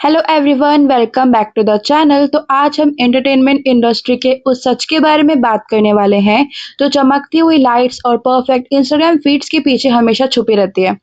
Hello everyone, welcome back to the channel. तो आज हम एंटरटेनमेंट इंडस्ट्री के उस सच के बारे में बात करने वाले हैं जो चमकती हुई लाइट्स और परफेक्ट इंस्टाग्राम फीड्स के पीछे हमेशा छुपी रहती है।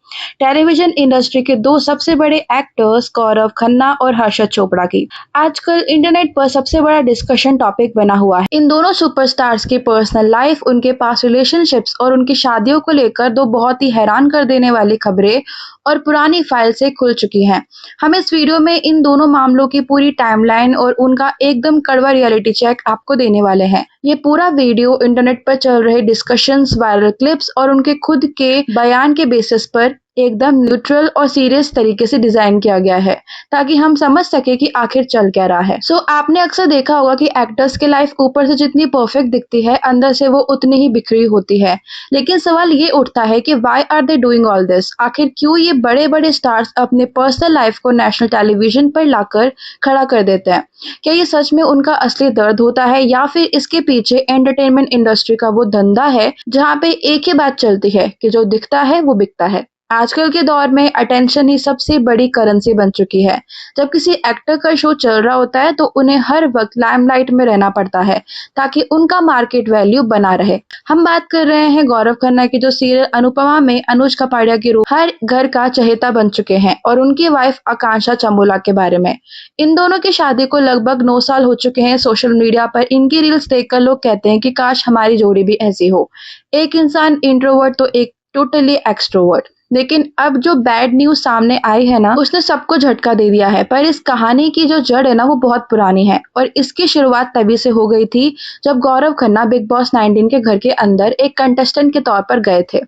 टेलीविजन इंडस्ट्री के दो सबसे बड़े एक्टर्स गौरव खन्ना और हर्षद चोपड़ा की आजकल इंटरनेट पर सबसे बड़ा डिस्कशन टॉपिक बना हुआ है। इन दोनों सुपरस्टार्स की पर्सनल लाइफ, उनके पास रिलेशनशिप्स और उनकी शादियों को लेकर दो बहुत ही हैरान कर देने वाली खबरें और पुरानी फाइल से खुल चुकी हैं। हम इस वीडियो में इन दोनों मामलों की पूरी टाइमलाइन और उनका एकदम कड़वा रियलिटी चेक आपको देने वाले हैं। ये पूरा वीडियो इंटरनेट पर चल रहे डिस्कशंस, वायरल क्लिप्स और उनके खुद के बयान के बेसिस पर एकदम न्यूट्रल और सीरियस तरीके से डिजाइन किया गया है ताकि हम समझ सके कि आखिर चल क्या रहा है। आपने अक्सर देखा होगा कि एक्टर्स की लाइफ ऊपर से जितनी परफेक्ट दिखती है, अंदर से वो उतनी ही बिखरी होती है। लेकिन सवाल ये उठता है कि why are they doing all this? आखिर क्यों ये बड़े बड़े स्टार्स अपने पर्सनल लाइफ को नेशनल टेलीविजन पर लाकर खड़ा कर देते हैं? क्या ये सच में उनका असली दर्द होता है या फिर इसके पीछे एंटरटेनमेंट इंडस्ट्री का वो धंधा है जहाँ पे एक ही बात चलती है कि जो दिखता है वो बिकता है। आजकल के दौर में अटेंशन ही सबसे बड़ी करेंसी बन चुकी है। जब किसी एक्टर का शो चल रहा होता है तो उन्हें हर वक्त लाइमलाइट में रहना पड़ता है ताकि उनका मार्केट वैल्यू बना रहे। हम बात कर रहे हैं गौरव खन्ना की, जो सीरियल अनुपमा में अनुज कपाड़िया के रूप हर घर का चहेता बन चुके हैं, और उनकी वाइफ आकांक्षा चमोला के बारे में। इन दोनों की शादी को लगभग 9 साल हो चुके हैं। सोशल मीडिया पर इनकी रील्स देखकर लोग कहते हैं कि काश हमारी जोड़ी भी ऐसी हो। एक इंसान इंट्रोवर्ट तो एक टोटली एक्सट्रोवर्ट। लेकिन अब जो बैड न्यूज़ सामने आई है ना, उसने सबको झटका दे दिया है। पर इस कहानी की जो जड़ है ना, वो बहुत पुरानी है और इसकी शुरुआत तभी से हो गई थी जब गौरव खन्ना बिग बॉस 19 के घर के अंदर एक कंटेस्टेंट के तौर पर गए थे।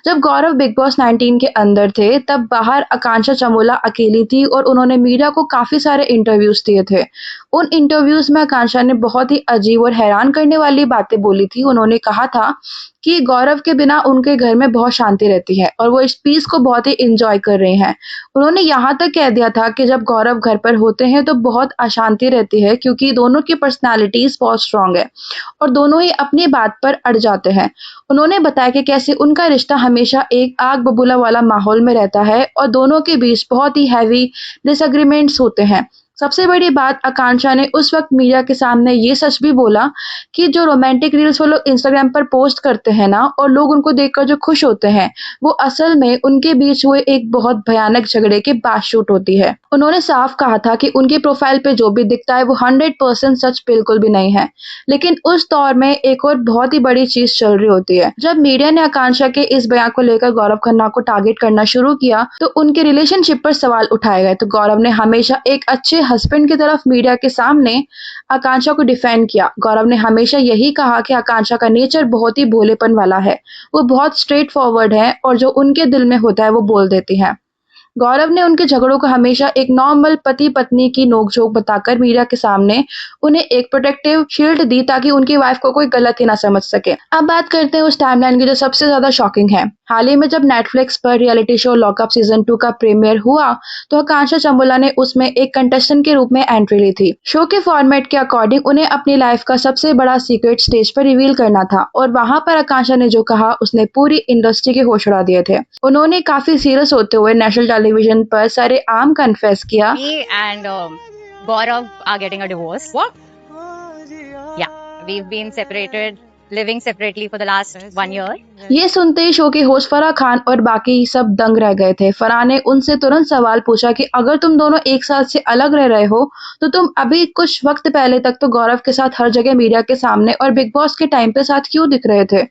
जब गौरव बिग बॉस 19 के अंदर थे, तब बाहर आकांक्षा चमोला अकेली थी और उन्होंने मीडिया को काफी सारे इंटरव्यूज दिए थे। उन इंटरव्यूज में आकांक्षा ने बहुत ही अजीब और हैरान करने वाली बातें बोली थी। उन्होंने कहा था कि गौरव के बिना उनके घर में बहुत शांति रहती है और वो इस पीस को बहुत ही एंजॉय कर रहे हैं। उन्होंने यहाँ तक कह दिया था कि जब गौरव घर पर होते हैं तो बहुत अशांति रहती है, क्योंकि दोनों की पर्सनालिटीज बहुत स्ट्रांग है और दोनों ही अपनी बात पर अड़ जाते हैं। उन्होंने बताया कि कैसे उनका रिश्ता हमेशा एक आग बबूला वाला माहौल में रहता है और दोनों के बीच बहुत ही हैवी डिसएग्रीमेंट्स होते हैं। सबसे बड़ी बात, आकांक्षा ने उस वक्त मीडिया के सामने ये सच भी बोला कि जो रोमांटिक रील्स वो लोग इंस्टाग्राम पर पोस्ट करते हैं ना, और लोग उनको देखकर जो खुश होते हैं, वो असल में उनके बीच हुए एक बहुत भयानक झगड़े के बाद शूट होती है। उन्होंने साफ कहा था कि उनकी प्रोफाइल पे जो भी दिखता है वो 100% सच बिल्कुल भी नहीं है। लेकिन उस दौर में एक और बहुत ही बड़ी चीज चल रही होती है। जब मीडिया ने आकांक्षा के इस बयान को लेकर गौरव खन्ना को टारगेट करना शुरू किया तो उनके रिलेशनशिप पर सवाल उठाए गए। तो गौरव ने हमेशा एक अच्छे हस्बैंड की तरफ मीडिया के सामने आकांक्षा को डिफेंड किया। गौरव ने हमेशा यही कहा कि आकांक्षा का नेचर बहुत ही भोलेपन वाला है, वो बहुत स्ट्रेट फॉरवर्ड है और जो उनके दिल में होता है वो बोल देती है। गौरव ने उनके झगड़ों को हमेशा एक नॉर्मल पति पत्नी की नोकझोंक बताकर मीडिया के सामने उन्हें एक प्रोटेक्टिव शील्ड दी ताकि उनकी वाइफ को कोई गलत ही ना समझ सके। अब बात करते हैं उस टाइमलाइन की जो सबसे ज्यादा शॉकिंग है। हाल ही में जब नेटफ्लिक्स पर रियलिटी शो लॉकअप सीजन 2 का प्रीमियर हुआ तो आकांक्षा चमोला ने उसमें एक कंटेस्टेंट के रूप में एंट्री ली थी। शो के फॉर्मेट के अकॉर्डिंग उन्हें अपनी लाइफ का सबसे बड़ा सीक्रेट स्टेज पर रिवील करना था और वहां पर आकांक्षा ने जो कहा उसने पूरी इंडस्ट्री के होश उड़ा दिए थे। उन्होंने काफी सीरियस होते हुए नेशनल टेलीविजन पर सरेआम कन्फेस किया, Me and Gaurav are getting a divorce. What? Yeah, we've been separated, living separately for the last 1 year. ये सुनते ही शो के होस्ट फराह खान और बाकी सब दंग रह गए थे। फराह ने उनसे तुरंत सवाल पूछा कि अगर तुम दोनों एक साथ से अलग रह रहे हो तो तुम अभी कुछ वक्त पहले तक तो गौरव के साथ हर जगह मीडिया के सामने और बिग बॉस के टाइम पे साथ क्यों दिख रहे थे?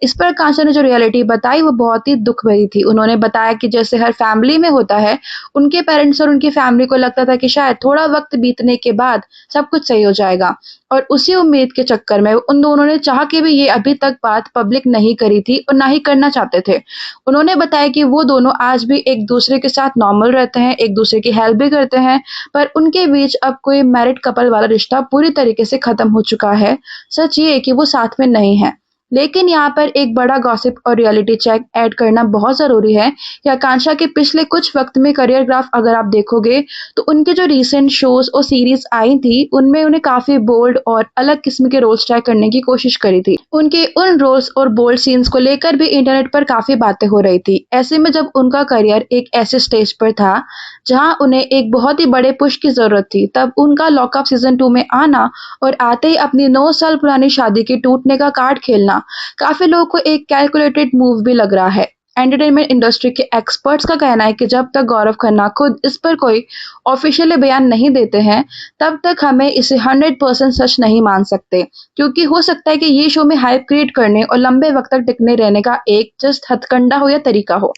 इस पर कांचा ने जो रियलिटी बताई वो बहुत ही दुख भरी थी। उन्होंने बताया कि जैसे हर फैमिली में होता है, उनके पेरेंट्स और उनकी फैमिली को लगता था कि शायद थोड़ा वक्त बीतने के बाद सब कुछ सही हो जाएगा, और उसी उम्मीद के चक्कर में उन दोनों ने चाह के भी ये अभी तक बात पब्लिक नहीं करी थी और ना ही करना चाहते थे। उन्होंने बताया कि वो दोनों आज भी एक दूसरे के साथ नॉर्मल रहते हैं, एक दूसरे की हेल्प भी करते हैं, पर उनके बीच अब कोई मैरिड कपल वाला रिश्ता पूरी तरीके से खत्म हो चुका है। सच ये है कि वो साथ में नहीं है। लेकिन यहाँ पर एक बड़ा गॉसिप और रियलिटी चेक ऐड करना बहुत ज़रूरी है कि आकांक्षा के पिछले कुछ वक्त में करियर ग्राफ अगर आप देखोगे तो उनके जो रीसेंट शोज और सीरीज आई थी उनमें उन्हें काफ़ी बोल्ड और अलग किस्म के रोल्स ट्राई करने की कोशिश करी थी। उनके उन रोल्स और बोल्ड सीन्स को लेकर भी इंटरनेट पर काफ़ी बातें हो रही थी। ऐसे में जब उनका करियर एक ऐसे स्टेज पर था जहाँ उन्हें एक बहुत ही बड़े पुश की ज़रूरत थी, तब उनका लॉकअप सीजन 2 में आना और आते ही अपनी 9 साल पुरानी शादी के टूटने का कार्ड खेलना काफ़ी लोगों को एक कैलकुलेटेड मूव भी लग रहा है। एंटरटेनमेंट इंडस्ट्री के एक्सपर्ट्स का कहना है कि जब तक गौरव खन्ना खुद इस पर कोई ऑफिशियली बयान नहीं देते हैं, तब तक हमें इसे 100% सच नहीं मान सकते, क्योंकि हो सकता है कि ये शो में हाइप क्रिएट करने और लंबे वक्त तक टिकने रहने का एक जस्ट हथकंडा हो या तरीका हो।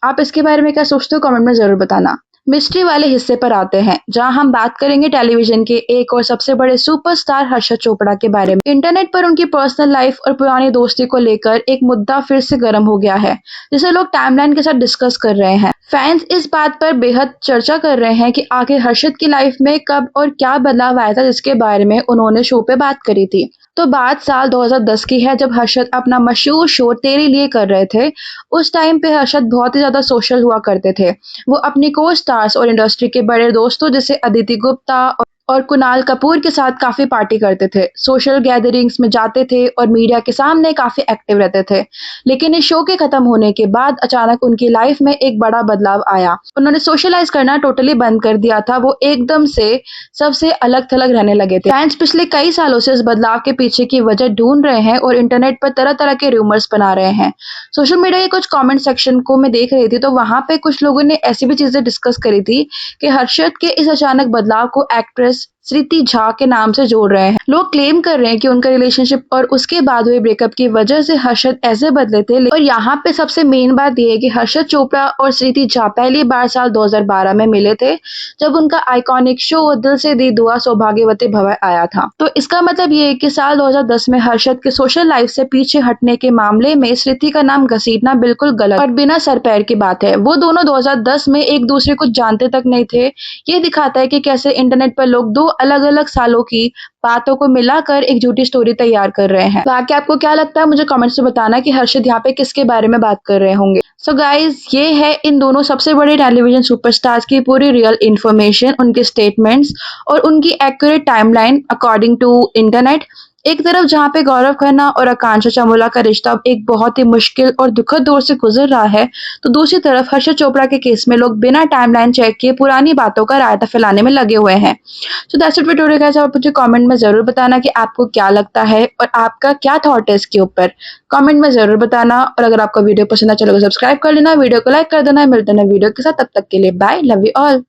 आप इसके बारे में क्या सोचते हो? कमेंट में ज़रूर बताना। मिस्ट्री वाले हिस्से पर आते हैं, जहां हम बात करेंगे टेलीविजन के एक और सबसे बड़े सुपरस्टार हर्षद चोपड़ा के बारे में। इंटरनेट पर उनकी पर्सनल लाइफ और पुरानी दोस्ती को लेकर एक मुद्दा फिर से गर्म हो गया है, जिसे लोग टाइमलाइन के साथ डिस्कस कर रहे हैं। फैंस इस बात पर बेहद चर्चा कर रहे हैं कि आखिर हर्षद की लाइफ में कब और क्या बदलाव आया था, जिसके बारे में उन्होंने शो पे बात करी थी। तो बात साल 2010 की है, जब हर्षद अपना मशहूर शो तेरे लिए कर रहे थे। उस टाइम पे हर्षद बहुत ही ज़्यादा सोशल हुआ करते थे। वो अपनी को-स्टार्स और इंडस्ट्री के बड़े दोस्तों जैसे अदिति गुप्ता और कुणाल कपूर के साथ काफ़ी पार्टी करते थे, सोशल गैदरिंग्स में जाते थे और मीडिया के सामने काफ़ी एक्टिव रहते थे। लेकिन इस शो के खत्म होने के बाद अचानक उनकी लाइफ में एक बड़ा बदलाव आया। उन्होंने सोशलाइज करना टोटली बंद कर दिया था। वो एकदम से सबसे अलग-थलग रहने लगे थे। फैंस पिछले कई सालों से इस बदलाव के पीछे की वजह ढूंढ रहे हैं और इंटरनेट पर तरह-तरह के रूमर्स बना रहे हैं। सोशल मीडिया के कुछ कमेंट सेक्शन को मैं देख रही थी, तो वहाँ पे कुछ लोगों ने ऐसी भी चीज़ें डिस्कस करी थी कि हर्षद के इस अचानक बदलाव को एक्ट्रेस श्रुति झा के नाम से जोड़ रहे हैं। लोग क्लेम कर रहे हैं कि उनका रिलेशनशिप और उसके बाद हुए ब्रेकअप की वजह से हर्षद ऐसे बदले थे। और यहाँ पे सबसे मेन बात यह है कि हर्षद चोपड़ा और श्रुति झा पहली बार साल 2012 में मिले थे, जब उनका आइकॉनिक शो दिल से दी दुआ सौभाग्यवती भव आया था। तो इसका मतलब ये है कि साल 2010 में हर्षद के सोशल लाइफ से पीछे हटने के मामले में श्रुति का नाम घसीटना बिल्कुल गलत और बिना सर पैर की बात है। वो दोनों 2010 में एक दूसरे को जानते तक नहीं थे। ये दिखाता है कि कैसे इंटरनेट पर लोग दो अलग-अलग सालों की बातों को मिलाकर एक झूठी स्टोरी तैयार कर रहे हैं। बाकी आपको क्या लगता है, मुझे कमेंट्स में बताना कि हर्षद यहाँ पे किसके बारे में बात कर रहे होंगे। सो गाइज, ये है इन दोनों सबसे बड़े टेलीविजन सुपरस्टार्स की पूरी रियल इन्फॉर्मेशन, उनके स्टेटमेंट्स और उनकी accurate timeline according to internet. एक तरफ जहाँ पे गौरव खन्ना और आकांक्षा चामुला का रिश्ता अब एक बहुत ही मुश्किल और दुखद दौर से गुजर रहा है, तो दूसरी तरफ हर्षद चोपड़ा के केस में लोग बिना टाइमलाइन चेक किए पुरानी बातों का रायता फैलाने में लगे हुए हैं। So that's it for today guys. आप मुझे कमेंट में ज़रूर बताना कि आपको क्या लगता है और आपका क्या थॉट है इसके ऊपर। कमेंट में ज़रूर बताना, और अगर आपको वीडियो पसंद आए चलो सब्सक्राइब कर लेना, वीडियो को लाइक कर देना। मिलते हैं वीडियो के साथ, तब तक के लिए बाय, लव यू ऑल।